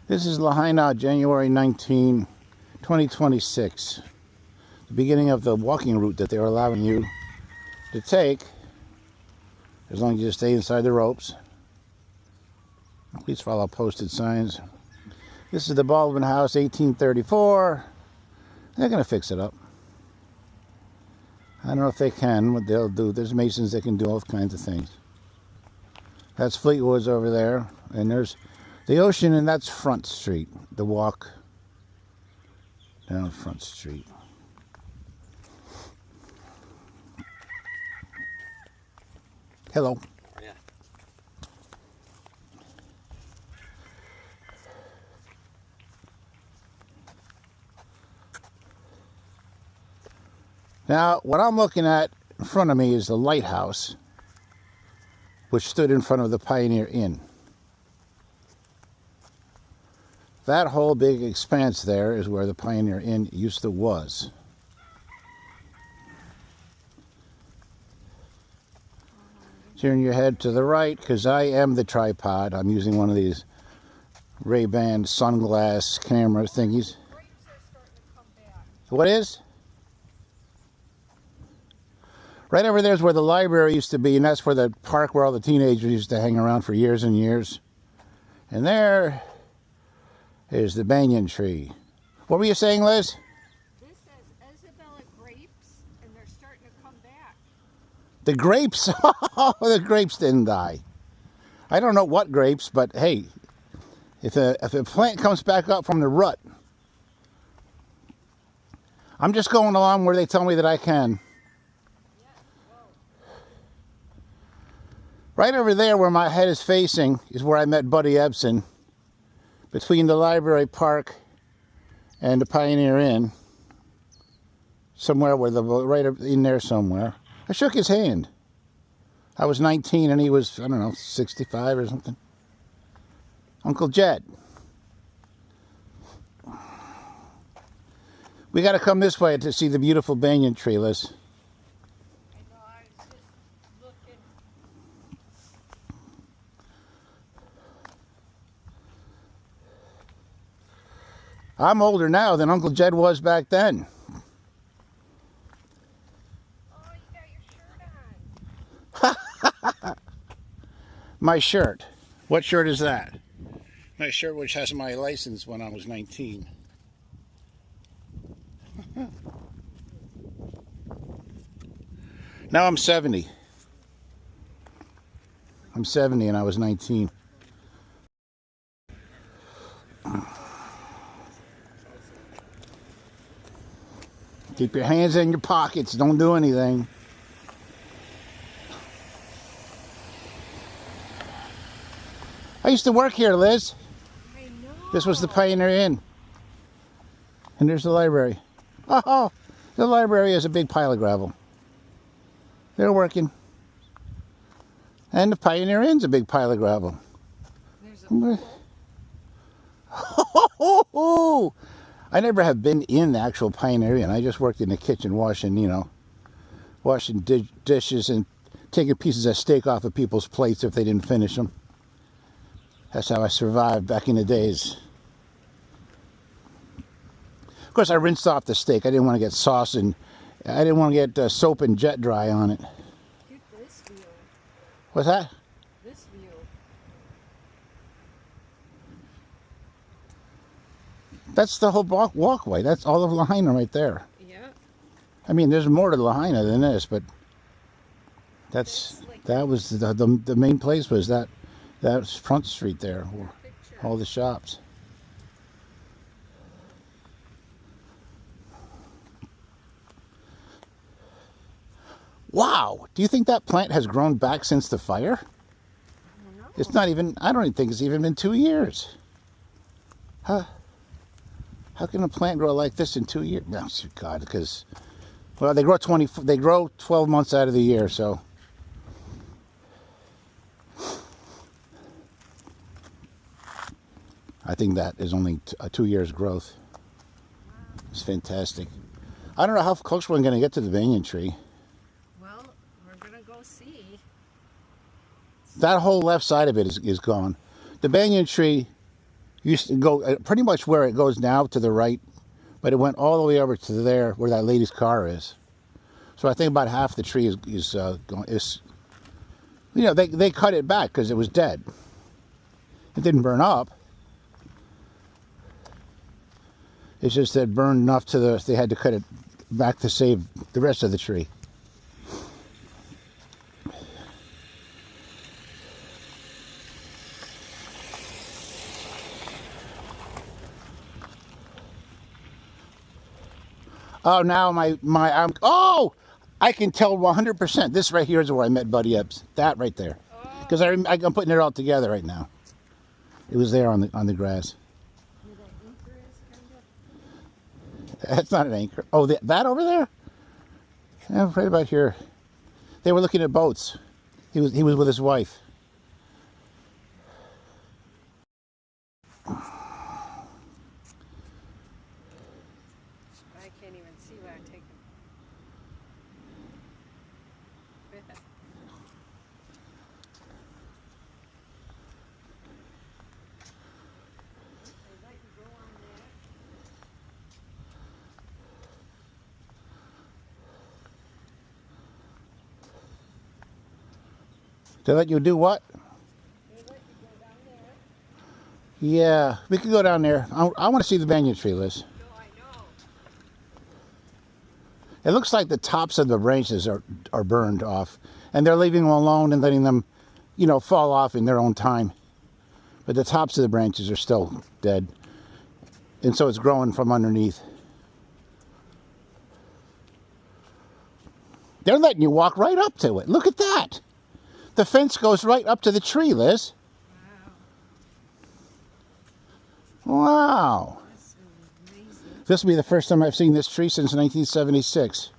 This is Lahaina, January 19, 2026. The beginning of the walking route that they're allowing you to take, as long as you stay inside the ropes. Please follow posted signs. This is the Baldwin House, 1834. They're going to fix it up. I don't know if they can, what they'll do. There's masons that can do all kinds of things. That's Fleetwood's over there. And there's the ocean, and that's Front Street. The walk down Front Street. Hello. Yeah. Now, what I'm looking at in front of me is the lighthouse, which stood in front of the Pioneer Inn. That whole big expanse there is where the Pioneer Inn used to was. Turn your head to the right, because I am the tripod. I'm using one of these Ray-Ban sunglass camera thingies. What is? Right over there is where the library used to be, and that's where the park where all the teenagers used to hang around for years and years. And there is the banyan tree. What were you saying, Liz? This says Isabella grapes, and they're starting to come back. The grapes? Oh, the grapes didn't die. I don't know what grapes, but hey, if a plant comes back up from the rut, I'm just going along where they tell me that I can. Right over there where my head is facing is where I met Buddy Ebsen, between the library park and the Pioneer Inn. Somewhere where right in there somewhere. I shook his hand. I was 19 and he was, I don't know, 65 or something. Uncle Jed. We got to come this way to see the beautiful banyan tree, Liz. I'm older now than Uncle Jed was back then. Oh, you got your shirt on. My shirt. What shirt is that? My shirt, which has my license when I was 19. Now I'm 70. I'm 70 and I was 19. Keep your hands in your pockets. Don't do anything. I used to work here, Liz. I know. This was the Pioneer Inn. And there's the library. Oh, the library is a big pile of gravel. They're working. And the Pioneer Inn's a big pile of gravel. There's a I never have been in the actual Pioneer Inn. I just worked in the kitchen washing, washing dishes and taking pieces of steak off of people's plates if they didn't finish them. That's how I survived back in the days. Of course, I rinsed off the steak. I didn't want to get sauce and I didn't want to get soap and jet dry on it. Get this view. What's that? This view. That's the whole walkway. That's all of Lahaina right there. Yeah. I mean, there's more to Lahaina than this, but that was the main place was that was Front Street there, all the shops. Wow! Do you think that plant has grown back since the fire? I don't know. It's not even. I don't even think it's even been 2 years. Huh? How can a plant grow like this in 2 years? No, God, because well, they grow 12 months out of the year, so. I think that is only a 2 years growth. It's fantastic. I don't know how close we're going to get to the banyan tree. Well, we're going to go see. That whole left side of it is gone. The banyan tree Used to go pretty much where it goes now to the right, but it went all the way over to there where that lady's car is. So I think about half the tree is you know, they cut it back because it was dead. It didn't burn up. It's just that it burned enough they had to cut it back to save the rest of the tree. Oh, now oh, I can tell 100%. This right here is where I met Buddy Epps. That right there, because I'm putting it all together right now. It was there on the grass. Where that anchor is, kind of? That's not an anchor. Oh, that over there? Yeah, right about here. They were looking at boats. He was with his wife. I can't even see what I'm taking. They let you go on there. They let you do what? They let you go down there. Yeah, we could go down there. I want to see the banyan tree, Liz. No, I know. It looks like the tops of the branches are burned off, and they're leaving them alone and letting them, you know, fall off in their own time. But the tops of the branches are still dead, and so it's growing from underneath. They're letting you walk right up to it. Look at that. The fence goes right up to the tree, Liz. Wow. That's amazing. This will be the first time I've seen this tree since 1976.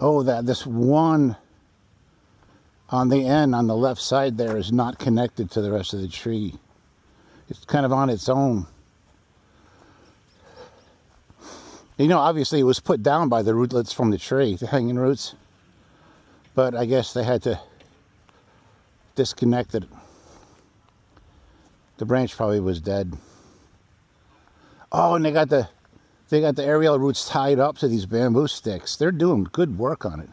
Oh, this one on the end on the left side there is not connected to the rest of the tree. It's kind of on its own. You know, obviously it was put down by the rootlets from the tree, the hanging roots. But I guess they had to disconnect it. The branch probably was dead. Oh, and they got the aerial roots tied up to these bamboo sticks. They're doing good work on it.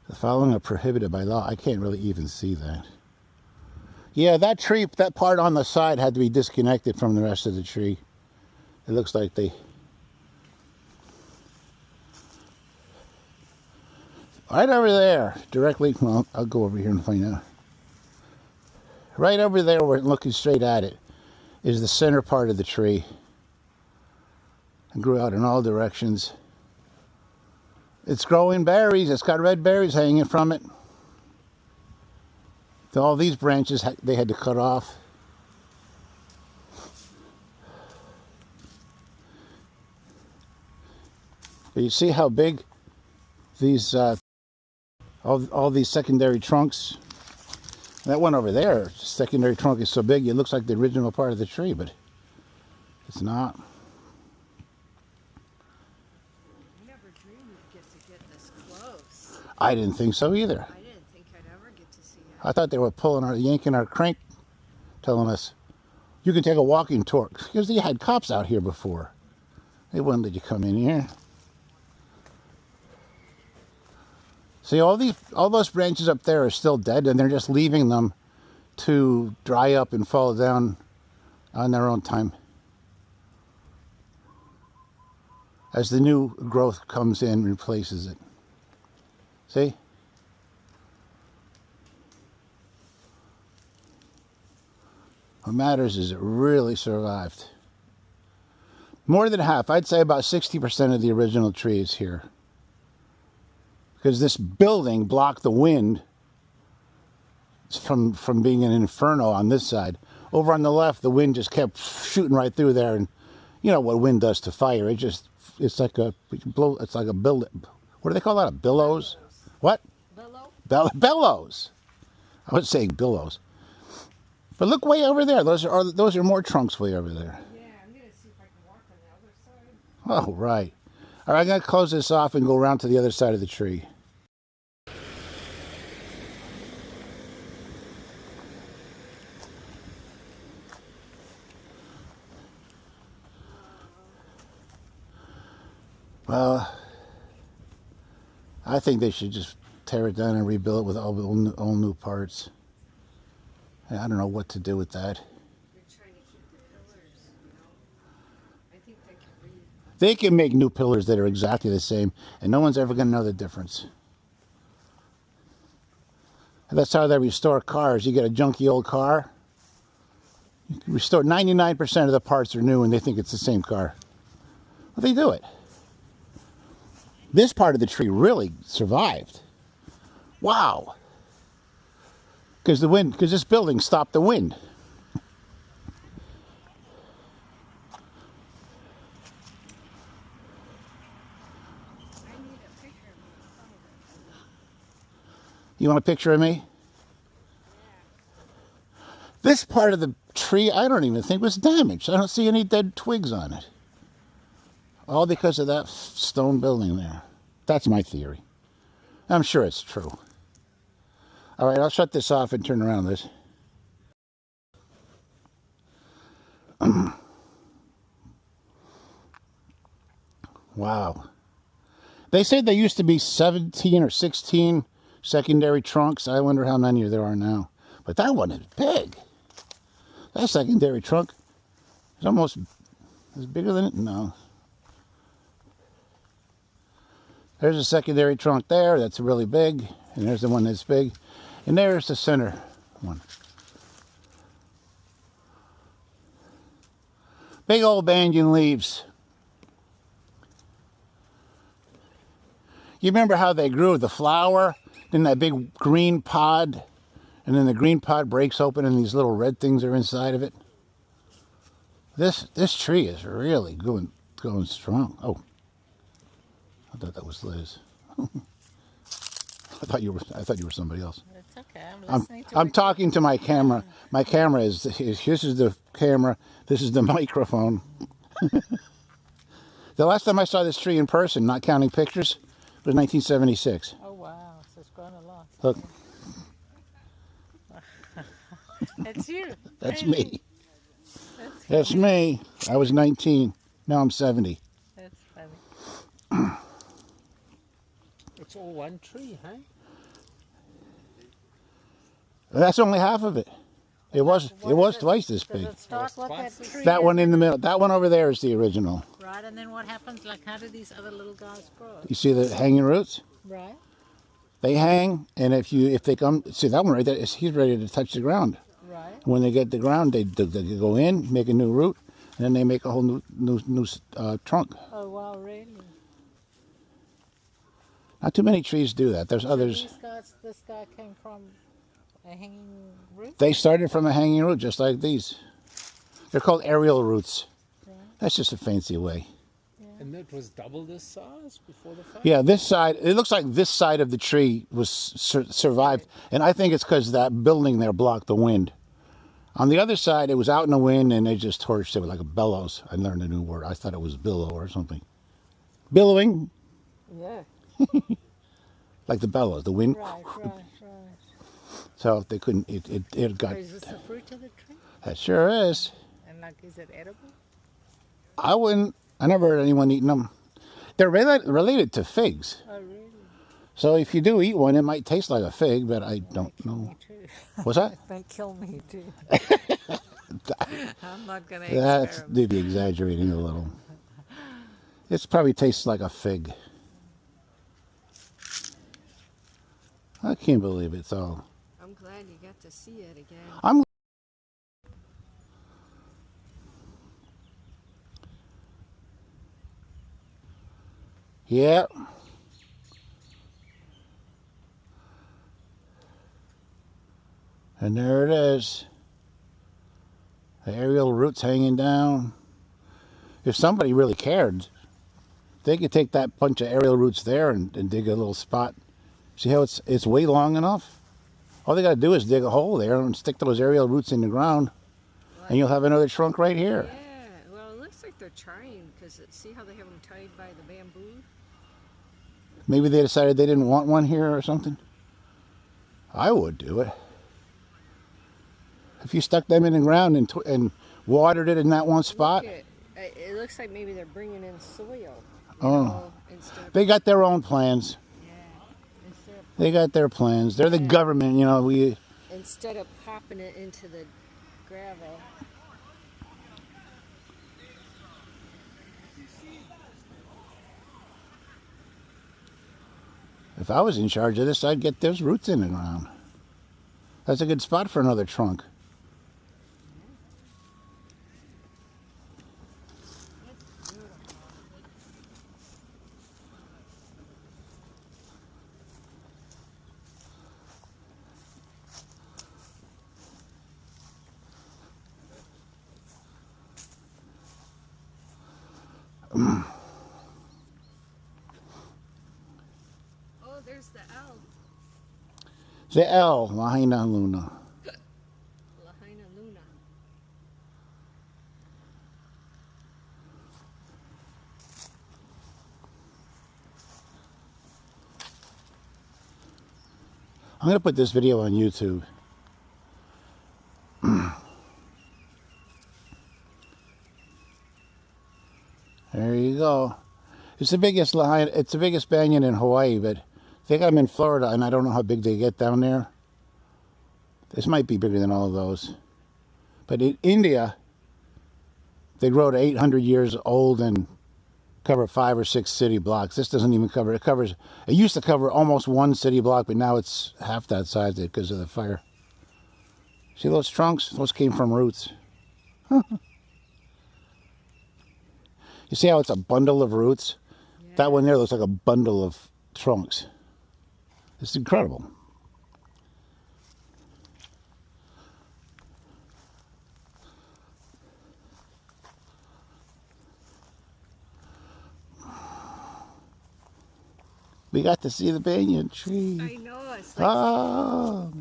The following are prohibited by law. I can't really even see that. Yeah, that tree, that part on the side had to be disconnected from the rest of the tree. It looks like they... Right over there, directly, well, I'll go over here and find out. Right over there, we're looking straight at it, is the center part of the tree. It grew out in all directions. It's growing berries. It's got red berries hanging from it. All these branches they had to cut off. You see how big these all these secondary trunks. That one over there, secondary trunk is so big it looks like the original part of the tree, but it's not. I didn't think so either. I didn't think I'd ever get to see it. I thought they were yanking our crank, telling us, you can take a walking tour. Because they had cops out here before. They wouldn't let you come in here. See, all those branches up there are still dead, and they're just leaving them to dry up and fall down on their own time. As the new growth comes in and replaces it. See? What matters is it really survived. More than half, I'd say about 60% of the original tree is here. because this building blocked the wind from being an inferno on this side. Over on the left, the wind just kept shooting right through there, and you know what wind does to fire. It's like a bill. What do they call that? A billows? What? Bellows. I was saying billows. But look way over there. Those are more trunks way over there. Yeah, I'm gonna see if I can walk on the other side. Oh, right. All right, I'm gonna close this off and go around to the other side of the tree. Well, I think they should just tear it down and rebuild it with all new parts. I don't know what to do with that. They're trying to keep the pillars, you know. I think they can They can make new pillars that are exactly the same, and no one's ever going to know the difference. And that's how they restore cars. You get a junky old car, you can restore 99% of the parts are new, and they think it's the same car. Well, they do it. This part of the tree really survived. Wow. Because this building stopped the wind. I need a picture of me in front of it. You want a picture of me? Yeah. This part of the tree, I don't even think was damaged. I don't see any dead twigs on it. All because of that stone building there. That's my theory. I'm sure it's true. All right, I'll shut this off and turn around this. Wow. They say there used to be 17 or 16 secondary trunks. I wonder how many there are now. But that one is big. That secondary trunk is almost as bigger than it. No. There's a secondary trunk there. That's really big. And there's the one that's big. And there's the center one. Big old banyan leaves. You remember how they grew the flower in that big green pod? And then the green pod breaks open and these little red things are inside of it. This tree is really going strong. Oh, I thought that was Liz. I thought you were somebody else. It's okay. I'm listening to I'm talking to my camera. My camera is this is the camera. This is the microphone. The last time I saw this tree in person, not counting pictures, was 1976. Oh wow, so it's grown a lot. Look, That's you. that's Really? me. That's me. I was 19. Now I'm 70. That's funny. It's all one tree, huh? That's only half of it. It was twice this Does big. it start with that tree? That one in the middle. That one over there is the original. Right, and then what happens? Like, how do these other little guys grow? You see the hanging roots? Right. They hang, and if they come, see that one right there, he's ready to touch the ground. Right. When they get the ground, they go in, make a new root, and then they make a whole new trunk. Oh wow, really? Not too many trees do that. There's others. This guy came from a hanging root. They started from a hanging root, just like these. They're called aerial roots. Right. That's just a fancy way. And that was double this size before the fire? Yeah, this side, it looks like this side of the tree was survived, and I think it's because that building there blocked the wind. On the other side, it was out in the wind, and they just torched it with like a bellows. I learned a new word. I thought it was billow or something. Billowing, Yeah. like the bellows, the wind. Right. So they couldn't, it got, Is this the fruit of the tree? that sure is. And like, is it edible? I never heard anyone eating them. They're related to figs. Oh really? So if you do eat one, it might taste like a fig, but I don't know. Me too. What's that? Don't kill me too. I'm not gonna That's experiment. maybe exaggerating a little. It probably tastes like a fig. I can't believe it, though. I'm glad you got to see it again. I'm. Yeah. And there it is. The aerial roots hanging down. If somebody really cared, they could take that bunch of aerial roots there and dig a little spot. See how it's way long enough? All they got to do is dig a hole there and stick those aerial roots in the ground, and you'll have another trunk right here. Yeah, well, it looks like they're trying, because see how they have them tied by the bamboo? Maybe they decided they didn't want one here or something. I would do it. If you stuck them in the ground and watered it in that one spot. It looks like maybe they're bringing in soil. Instead of, They got their own plans. yeah, They got their plans. They're the government, you know. instead of popping it into the gravel. If I was in charge of this, I'd get those roots in the ground. That's a good spot for another trunk. Oh, there's the L. The L, Lahaina Luna. Lahaina Luna. I'm going to put this video on YouTube. There you go. It's the biggest Lahaina, it's the biggest banyan in Hawaii, but they got them in Florida, and I don't know how big they get down there. This might be bigger than all of those. But in India, they grow to 800 years old and cover 5 or 6 city blocks. This doesn't even cover, it used to cover almost 1 city block, but now it's half that size because of the fire. See those trunks? Those came from roots. You see how it's a bundle of roots? Yeah. That one there looks like a bundle of trunks. It's incredible. We got to see the banyan tree. I know, it's like... Oh.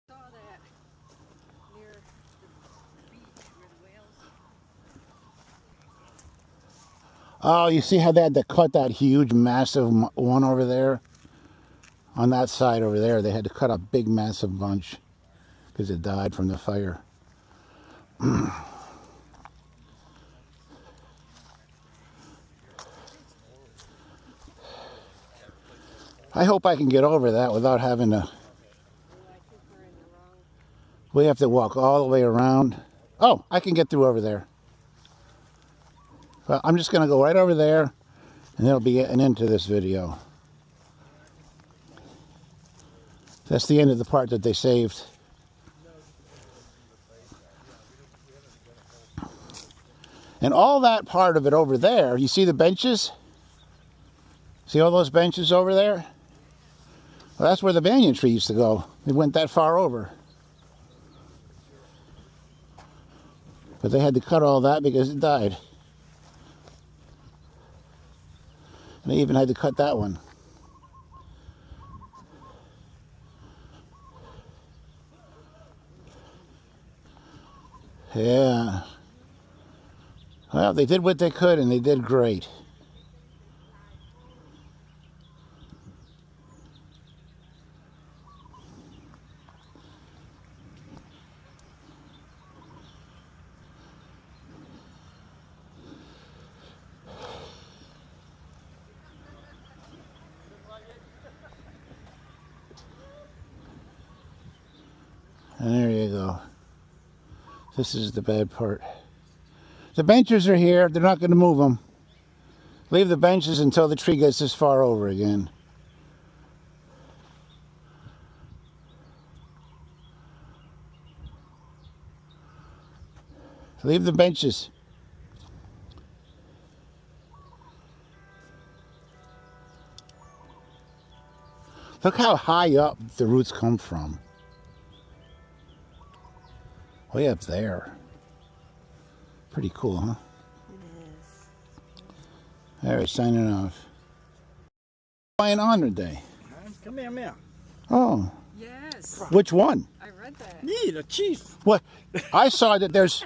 I saw that near the beach where the whales... Oh, you see how they had to cut that huge, massive one over there? On that side over there, they had to cut a big, massive bunch because it died from the fire. I hope I can get over that without having to... We have to walk all the way around. Oh, I can get through over there. Well, I'm just going to go right over there, and that'll be an end to this video. That's the end of the part that they saved. And all that part of it over there, you see the benches? See all those benches over there? Well, that's where the banyan tree used to go. It went that far over. But they had to cut all that because it died. And they even had to cut that one. Yeah. Well, they did what they could, and they did great. And there you go. This is the bad part. The benches are here. They're not going to move them. Leave the benches until the tree gets this far over again. Leave the benches. Look how high up the roots come from. Way up there. Pretty cool, huh? It is. All right, signing off. Hawaiian Honor Day. Come here, man. Oh, Yes. which one? I read that. Me, the chief. What? I saw that there's